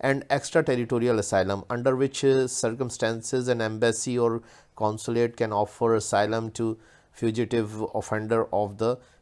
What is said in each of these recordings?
and extraterritorial asylum, under which circumstances an embassy or consulate can offer asylum to fugitive offender of the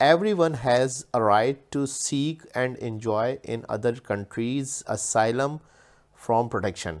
everyone has a right to seek and enjoy in other countries asylum from protection।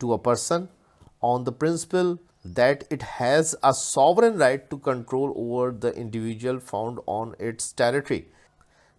to a person on the principle that it has a sovereign right to control over the individual found on its territory।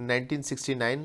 1969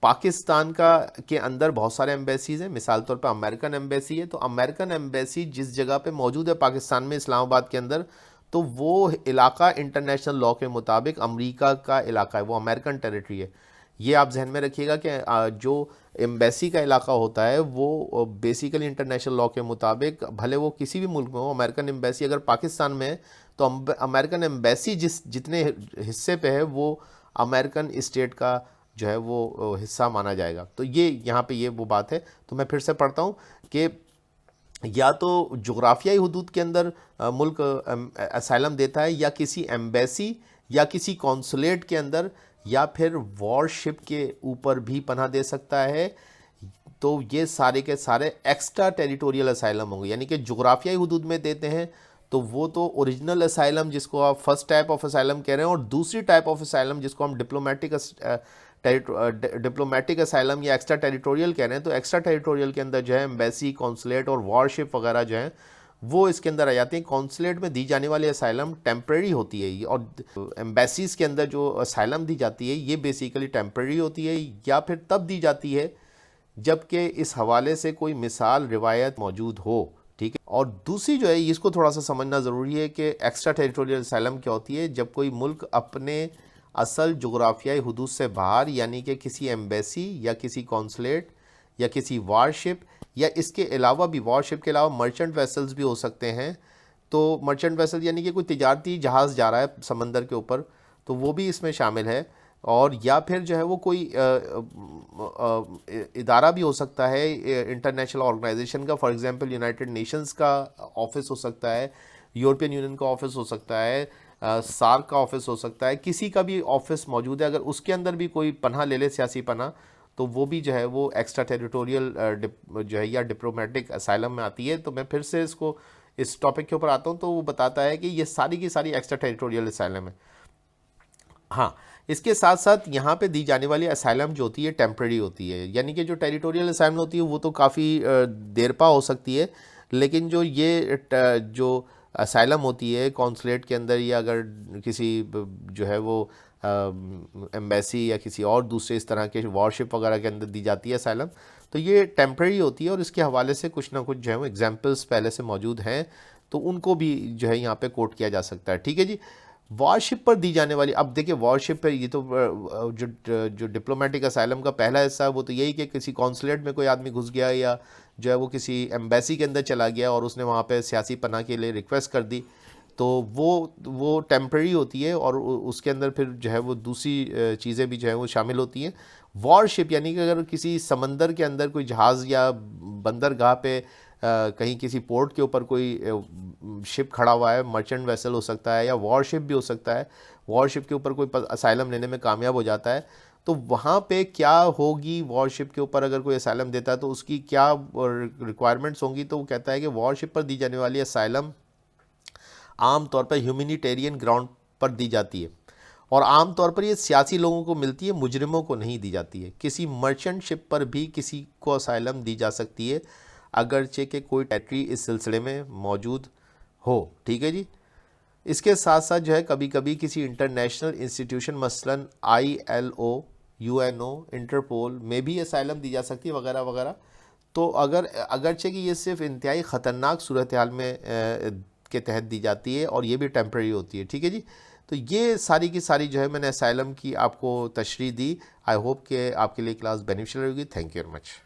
Pakistan کے اندر بہت سارے embassies ہیں. مثال طور پہ American embassy ہے, تو American embassy جس جگہ پہ موجود ہے پاکستان میں, اسلام آباد کے اندر, تو وہ علاقہ انٹرنیشنل لاء کے مطابق امریکہ کا علاقہ ہے, وہ امریکن ٹیریٹری ہے. یہ آپ ذہن میں رکھیے گا کہ جو ایمبیسی کا علاقہ ہوتا ہے وہ بیسیکلی انٹرنیشنل لاء کے مطابق, بھلے وہ کسی بھی ملک میں ہو, امریکن ایمبیسی اگر پاکستان میں ہے تو امریکن ایمبیسی جتنے حصے پہ ہے وہ امریکن اسٹیٹ کا جو ہے وہ حصہ مانا جائے گا. تو یہ یہاں پہ یہ وہ بات ہے. تو میں پھر سے پڑھتا ہوں کہ یا تو جغرافیائی حدود کے اندر ملک اسائلم دیتا ہے, یا کسی ایمبیسی یا کسی کونسولیٹ کے اندر, یا پھر وار شپ کے اوپر بھی پناہ دے سکتا ہے. تو یہ سارے کے سارے ایکسٹرا ٹیریٹوریل اسائلم ہوں گے. یعنی کہ جغرافیائی حدود میں دیتے ہیں تو وہ تو اوریجنل اسائلم جس کو آپ فرسٹ ٹائپ آف اسائلم کہہ رہے ہیں, اور دوسری ٹائپ آف اسائلم جس کو ہم ڈپلومیٹک اسائلم یا ایکسٹرا ٹیریٹوریل کہہ رہے ہیں. تو ایکسٹرا ٹیریٹوریل کے اندر جو ہے ایمبیسی, کونسولیٹ اور وار شپ وغیرہ جو ہیں وہ اس کے اندر آ جاتے ہیں. کونسولیٹ میں دی جانے والی اسائلم ٹیمپریری ہوتی ہے, اور ایمبیسیز کے اندر جو اسائلم دی جاتی ہے یہ بیسیکلی ٹیمپریری ہوتی ہے, یا پھر تب دی جاتی ہے جب کہ اس حوالے سے کوئی مثال روایت موجود ہو. ٹھیک ہے. اور دوسری جو ہے اس کو تھوڑا سا سمجھنا ضروری ہے کہ ایکسٹرا ٹیریٹوریل اسائلم کیا ہوتی ہے. جب کوئی ملک اپنے اصل جغرافیائی حدود سے باہر, یعنی کہ کسی ایمبیسی یا کسی کونسولیٹ یا کسی وار شپ, یا اس کے علاوہ بھی وار شپ کے علاوہ مرچنٹ ویسلز بھی ہو سکتے ہیں. تو مرچنٹ ویسل یعنی کہ کوئی تجارتی جہاز جا رہا ہے سمندر کے اوپر, تو وہ بھی اس میں شامل ہے. اور یا پھر جو ہے وہ کوئی ادارہ بھی ہو سکتا ہے انٹرنیشنل آرگنائزیشن کا, فار ایگزامپل یونائٹڈ نیشنز کا آفس ہو سکتا ہے, یورپین یونین کا آفس ہو سکتا ہے, سارک کا آفس ہو سکتا ہے, کسی کا بھی آفس موجود ہے. اگر اس کے اندر بھی کوئی پناہ لے لے, سیاسی پناہ, تو وہ بھی جو ہے وہ ایکسٹرا ٹیریٹوریل جو ہے یا ڈپلومیٹک اسائلم میں آتی ہے. تو میں پھر سے اس ٹاپک کے اوپر آتا ہوں, تو وہ بتاتا ہے کہ یہ ساری کی ساری ایکسٹرا ٹیریٹوریل اسائلم ہے. ہاں, اس کے ساتھ ساتھ یہاں پہ دی جانے والی اسائلم جو ہوتی ہے ٹیمپریری ہوتی ہے. یعنی کہ جو ٹیریٹوریل اسائلم ہوتی ہے وہ تو کافی دیرپا ہو سکتی ہے, لیکن جو اسائلم ہوتی ہے کونسولیٹ کے اندر, یا اگر کسی جو ہے وہ ایمبیسی یا کسی اور دوسرے اس طرح کے وارشپ وغیرہ کے اندر دی جاتی ہے اسائلم, تو یہ ٹیمپریری ہوتی ہے. اور اس کے حوالے سے کچھ نہ کچھ جو ہے وہ ایگزامپلس پہلے سے موجود ہیں, تو ان کو بھی جو ہے یہاں پہ کوٹ کیا جا سکتا ہے. ٹھیک ہے جی. وارشپ پر دی جانے والی, اب دیکھیں وارشپ پہ یہ تو جو ڈپلومیٹک اسائلم کا پہلا حصہ ہے وہ تو یہی کہ کسی کونسولیٹ میں کوئی آدمی گھس گیا, یا جو ہے وہ کسی ایمبیسی کے اندر چلا گیا اور اس نے وہاں پہ سیاسی پناہ کے لیے ریکویسٹ کر دی, تو وہ ٹیمپریری ہوتی ہے, اور اس کے اندر پھر جو ہے وہ دوسری چیزیں بھی جو ہے وہ شامل ہوتی ہیں. وارشپ یعنی کہ اگر کسی سمندر کے اندر کوئی جہاز یا بندرگاہ پہ کہیں کسی پورٹ کے اوپر کوئی شپ کھڑا ہوا ہے, مرچنٹ ویسل ہو سکتا ہے یا وار شپ بھی ہو سکتا ہے, وار شپ کے اوپر کوئی اسائلم لینے میں کامیاب ہو جاتا ہے, تو وہاں پہ کیا ہوگی وار شپ کے اوپر اگر کوئی اسائلم دیتا ہے تو اس کی کیا ریکوائرمنٹس ہوں گی. تو وہ کہتا ہے کہ وار شپ پر دی جانے والی اسائلم عام طور پر ہیومینیٹیرین گراؤنڈ پر دی جاتی ہے, اور عام طور پر یہ سیاسی لوگوں کو ملتی ہے, مجرموں کو نہیں دی جاتی ہے. کسی مرچنٹ شپ پر بھی کسی کو اسائلم دی جا سکتی ہے اگرچہ کہ کوئی ٹیریٹری اس سلسلے میں موجود ہو. ٹھیک ہے جی. اس کے ساتھ ساتھ جو ہے کبھی کبھی کسی انٹرنیشنل انسٹیٹیوشن مثلاً ILO, UNO, انٹرپول میں بھی اسائلم دی جا سکتی ہے وغیرہ وغیرہ. تو اگرچہ کہ یہ صرف انتہائی خطرناک صورتحال میں کے تحت دی جاتی ہے, اور یہ بھی ٹیمپریری ہوتی ہے. ٹھیک ہے جی. تو یہ ساری کی ساری جو ہے میں نے اسائلم کی آپ کو تشریح دی. آئی ہوپ کہ آپ کے لیے کلاس بینیفیشیل ہوگی. Thank you very much.